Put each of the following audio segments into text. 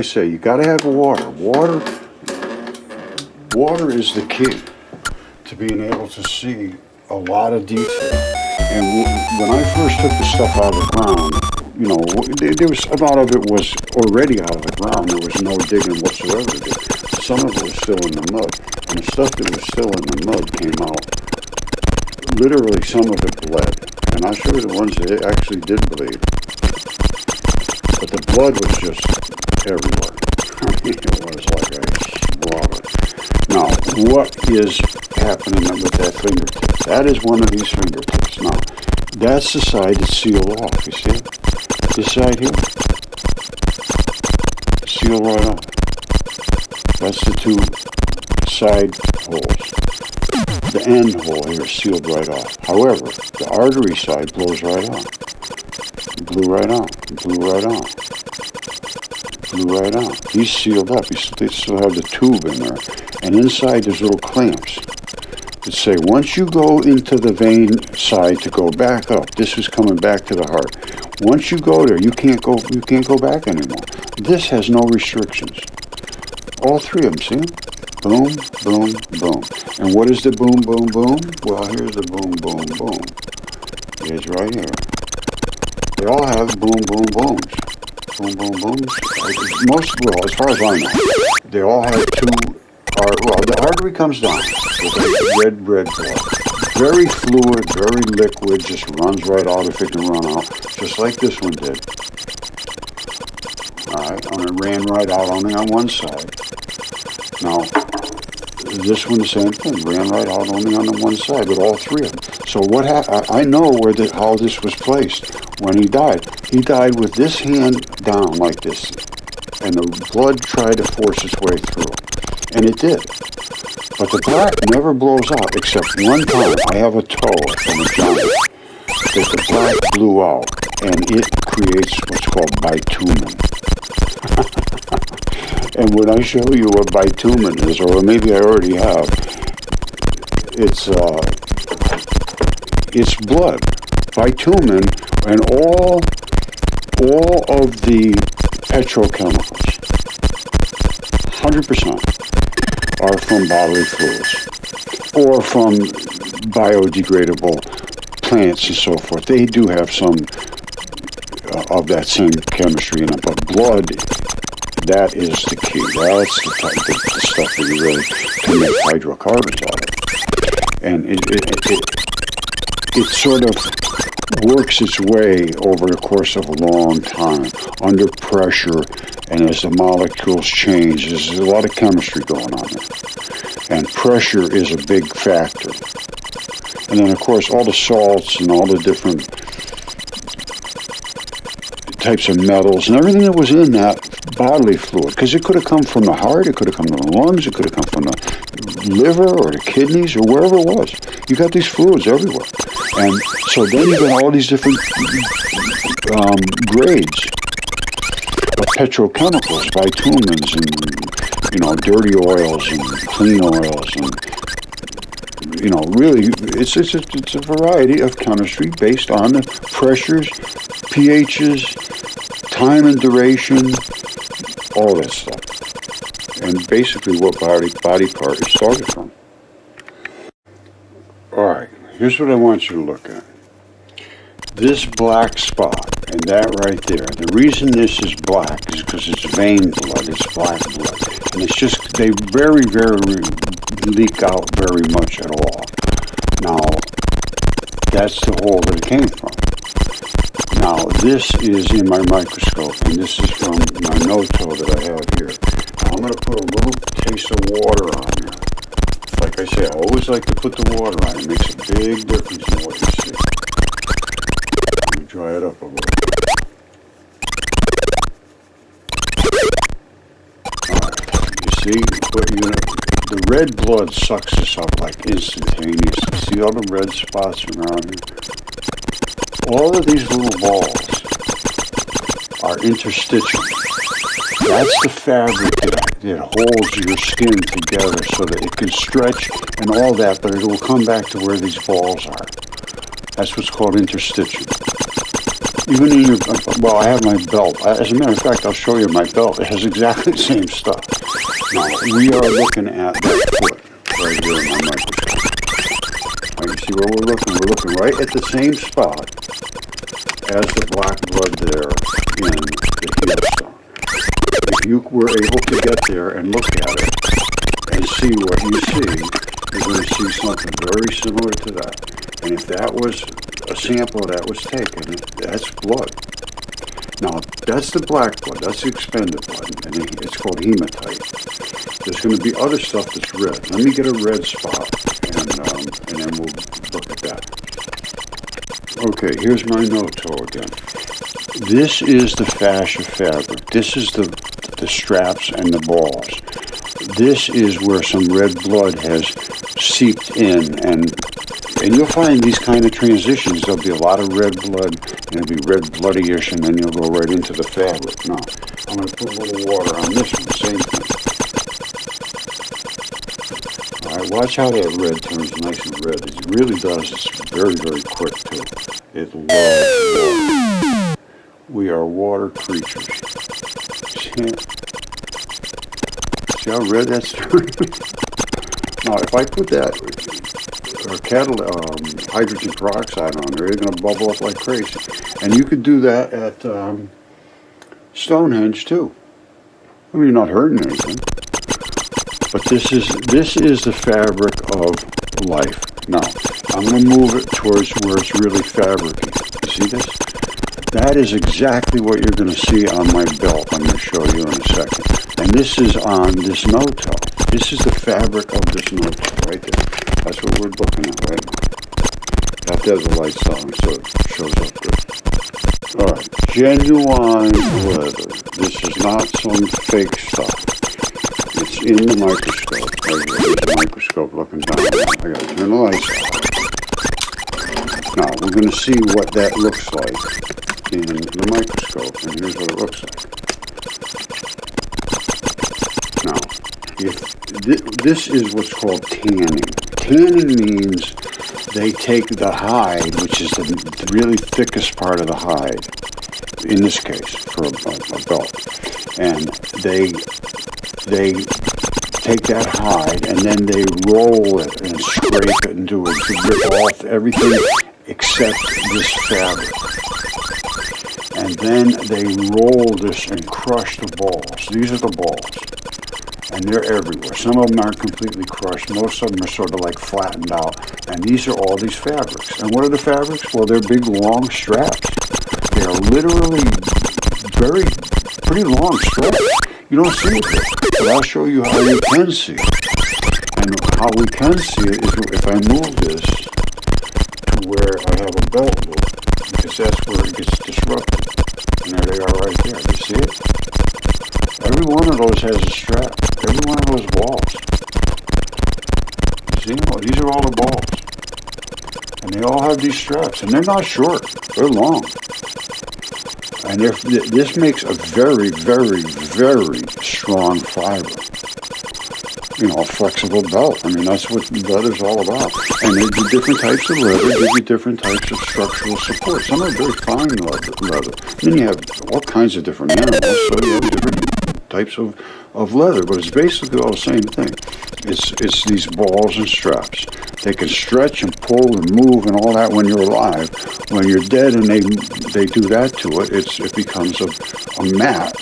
I say, you got to have water. Water is the key to being able to see a lot of detail. And when I first took the stuff out of the ground, you know, there was a lot of it was already out of the ground. There was no digging whatsoever to do. Some of it was still in the mud, and the stuff that was still in the mud came out. Literally, some of it bled, and I'll show you the ones that actually did bleed. But the blood was just everywhere. I mean, it was like a slaughter. Now, what is happening with that fingertip? That is one of these fingertips. Now, that's the side that's sealed off. You see it? This side here, sealed right off. That's the two side holes. The end hole here is sealed right off. However, the artery side blows right off. Blew right on. Blew right on. Blew right on. He's sealed up. They still have the tube in there. And inside there's little clamps that say once you go into the vein side to go back up, this is coming back to the heart. Once you go there, you can't go back anymore. This has no restrictions. All three of them, see? Boom, boom, boom. And what is the boom, boom, boom? Well, here's the boom, boom, boom. It is right here. They all have boom, boom, booms. Boom, boom, booms. Well, as far as I know, they all have two. Well, the artery comes down with red blood. Very fluid, very liquid, just runs right out if it can run out, just like this one did. All right, and it ran right out only on one side. Now, this one, the same thing, ran right out only on the one side, with all three of them. So what happened? I know how this was placed when he died. He died with this hand down like this, and the blood tried to force its way through, and it did. But the black never blows out, except one time. I have a toe from a giant that the black blew out, and it creates what's called bitumen. And when I show you what bitumen is, or maybe I already have, it's blood. Bitumen and all of the petrochemicals, 100%, are from bodily fluids or from biodegradable plants and so forth. They do have some of that same chemistry in it, but blood, that is the key. That's the stuff that you really can make hydrocarbons out of. And it sort of works its way over the course of a long time, under pressure, and as the molecules change, there's a lot of chemistry going on there. And pressure is a big factor. And then, of course, all the salts and all the different types of metals and everything that was in that bodily fluid, because it could have come from the heart, it could have come from the lungs, it could have come from the liver or the kidneys or wherever it was. You got these fluids everywhere. And so then you got all these different grades of petrochemicals, bitumens, and, you know, dirty oils and clean oils, and, you know, really, it's a variety of chemistry based on the pressures, pHs, time and duration, all that stuff. And basically what body part is started from. Alright, here's what I want you to look at. This black spot, and that right there, the reason this is black is because it's vein blood, it's black blood. And it's just, they very, very leak out very much at all. Now, that's the hole that it came from. Now, this is in my microscope, and this is from my no-toe that I have here. Now, I'm going to put a little taste of water on here. Like I say, I always like to put the water on. It makes a big difference in what you see. Let me dry it up a little. You see, but the red blood sucks this up like instantaneously. See all the red spots around here? All of these little balls are interstitial. That's the fabric that holds your skin together so that it can stretch and all that, but it will come back to where these balls are. That's what's called interstitial. Even in your, well, I have my belt. As a matter of fact, I'll show you my belt. It has exactly the same stuff. Now, we are looking at that foot right here in my microscope. Now, you see where we're looking? We're looking right at the same spot as the black blood there in the heel stone. If you were able to get there and look at it and see what you see, you're going to see something very similar to that. And if that was a sample that was taken, that's blood. Now, that's the black blood. That's the expended blood, and it's called hematite. There's going to be other stuff that's red. Let me get a red spot, and then we'll look at that. Okay, here's my no-toe again. This is the fascia fabric. This is the straps and the balls. This is where some red blood has seeped in, and you'll find these kind of transitions, there'll be a lot of red blood, and it'll be red bloody-ish, and then you'll go right into the fabric. Now, I'm going to put a little water on this one, same thing. Alright, watch how that red turns nice and red. It really does. It's very, very quick, too. It loves water. We are water creatures. See how red that's turning? Now, if I put that hydrogen peroxide on there, it's going to bubble up like crazy. And you could do that at Stonehenge too. I mean, you're not hurting anything. But this is the fabric of life. Now, I'm going to move it towards where it's really fabricy. You see this? That is exactly what you're going to see on my belt. I'm going to show you in a second. And this is on this no-toe. This is the fabric of this no-toe right there. That's what we're looking at right now. You have to have the lights on so it shows up good. Alright, genuine leather. This is not some fake stuff. It's in the microscope. Right here, the microscope looking down. I gotta turn the lights on. Now, we're going to see what that looks like in the microscope, and here's what it looks like. Now, this is what's called tanning. Tanning means they take the hide, which is the really thickest part of the hide, in this case, for a belt, and they take that hide and then they roll it and scrape it into it to rip off everything except this fabric. And then they roll this and crush the balls. These are the balls. And they're everywhere. Some of them aren't completely crushed. Most of them are sort of like flattened out. And these are all these fabrics. And what are the fabrics? Well, they're big, long straps. They are literally pretty long straps. You don't see it there, but I'll show you how you can see it. And how we can see it is if I move this to where I have a belt loop, because that's where it gets disrupted. And there they are right there. You see it? Every one of those has a strap. Every one of those balls. You see? Well, these are all the balls. And they all have these straps. And they're not short. They're long. And this makes a very, very, very strong fiber. You know, a flexible belt. I mean, that's what leather's all about. And they do different types of leather, give you different types of structural support. Some are very fine leather. Then you have all kinds of different animals, so you have different types of leather, but it's basically all the same thing. It's these balls and straps. They can stretch and pull and move and all that when you're alive. When you're dead and they do that to it, it becomes a mat.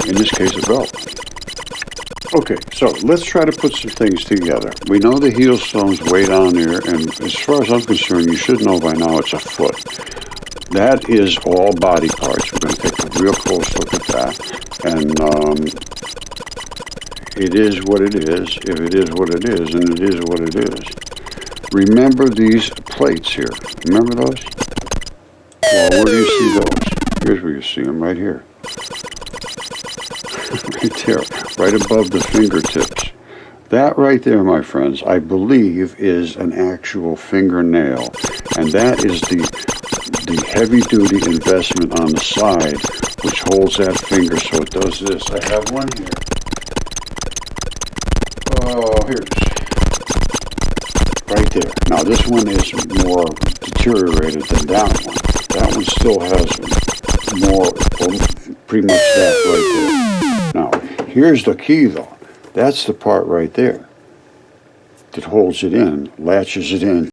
In this case, a belt. Okay, so let's try to put some things together. We know the heel stone's way down there, and as far as I'm concerned, you should know by now it's a foot. That is all body parts. We're going to take a real close look at that. And it is what it is, if it is what it is, and it is what it is. Remember these plates here. Remember those? Well, where do you see those? Here's where you see them, right here. Right there, right above the fingertips. That right there, my friends, I believe is an actual fingernail. And that is the heavy-duty investment on the side, which holds that finger so it does this. I have one here. Oh, here it is. Right there. Now, this one is more deteriorated than that one. That one still has more, or pretty much that right there. Now, here's the key though. That's the part right there that holds it in, latches it in.